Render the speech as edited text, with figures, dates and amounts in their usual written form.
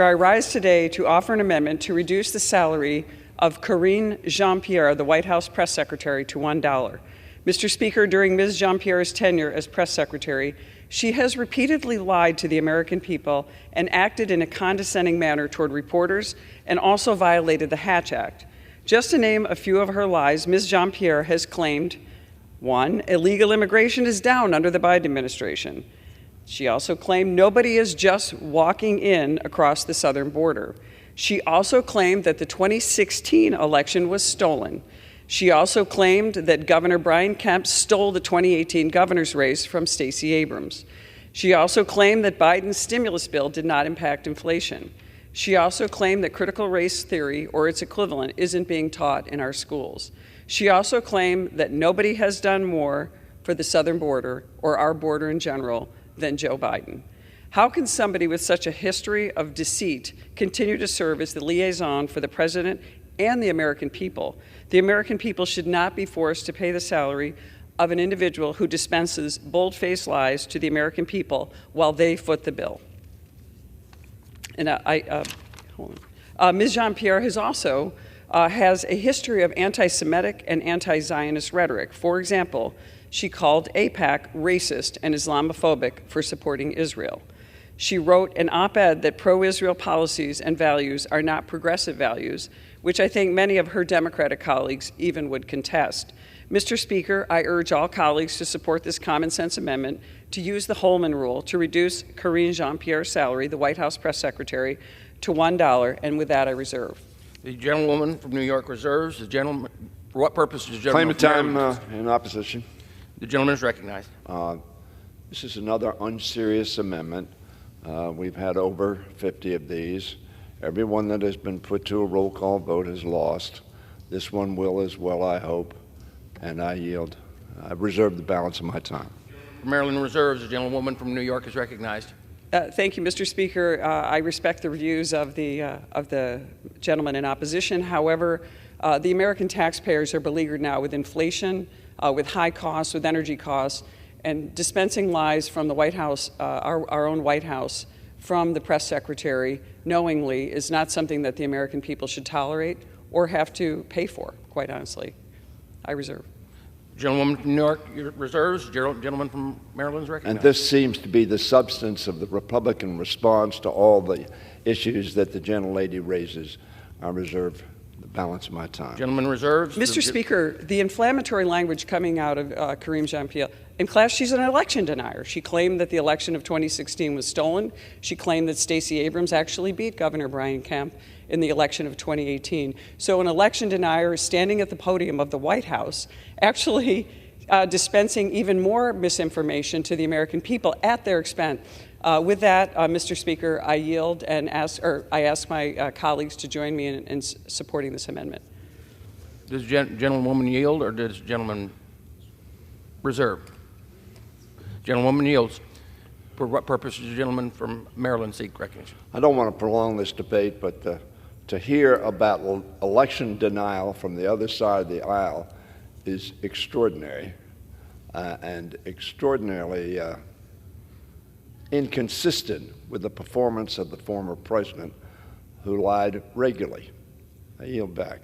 I rise today to offer an amendment to reduce the salary of Karine Jean-Pierre, the White House press secretary, to $1. Mr. Speaker, during Ms. Jean-Pierre's tenure as press secretary, she has repeatedly lied to the American people and acted in a condescending manner toward reporters and also violated the Hatch Act. Just to name a few of her lies, Ms. Jean-Pierre has claimed, 1, illegal immigration is down under the Biden administration. She also claimed nobody is just walking in across the southern border. She also claimed that the 2016 election was stolen. She also claimed that Governor Brian Kemp stole the 2018 governor's race from Stacey Abrams. She also claimed that Biden's stimulus bill did not impact inflation. She also claimed that critical race theory, or its equivalent, isn't being taught in our schools. She also claimed that nobody has done more for the southern border, or our border in general, than Joe Biden. How can somebody with such a history of deceit continue to serve as the liaison for the president and the American people? The American people should not be forced to pay the salary of an individual who dispenses bold-faced lies to the American people while they foot the bill. And Ms. Jean-Pierre has also has a history of anti-Semitic and anti-Zionist rhetoric. For example, she called AIPAC racist and Islamophobic for supporting Israel. She wrote an op-ed that pro-Israel policies and values are not progressive values, which I think many of her Democratic colleagues even would contest. Mr. Speaker, I urge all colleagues to support this common sense amendment to use the Holman Rule to reduce Karine Jean-Pierre's salary, the White House press secretary, to $1, and with that I reserve. The gentlewoman from New York reserves. The gentleman, for what purpose does the gentleman? Claim of time in opposition. The gentleman is recognized. This is another unserious amendment. We've had over 50 of these. Every one that has been put to a roll call vote has lost. This one will as well, I hope, and I yield. I reserve the balance of my time. For Maryland reserves, the gentlewoman from New York is recognized. Thank you, Mr. Speaker. I respect the views of the gentleman in opposition. However, the American taxpayers are beleaguered now with inflation, with high costs, with energy costs, and dispensing lies from the White House, our own White House, from the press secretary knowingly is not something that the American people should tolerate or have to pay for, quite honestly. I reserve. Gentlewoman from New York reserves. Gentleman from Maryland is recognized. And this seems to be the substance of the Republican response to all the issues that the gentlelady raises. I reserve the balance of my time. Gentleman reserves. Mr. Speaker, the inflammatory language coming out of Karine Jean-Pierre, in class, she's an election denier. She claimed that the election of 2016 was stolen. She claimed that Stacey Abrams actually beat Governor Brian Kemp in the election of 2018. So an election denier is standing at the podium of the White House, actually dispensing even more misinformation to the American people at their expense. With that, Mr. Speaker, I yield and I ask my colleagues to join me in supporting this amendment. Does gentlewoman yield, or does gentleman reserve? Gentlewoman yields. For what purpose does the gentleman from Maryland seek recognition? I don't want to prolong this debate, but to hear about election denial from the other side of the aisle is extraordinary and extraordinarily inconsistent with the performance of the former president, who lied regularly. I yield back.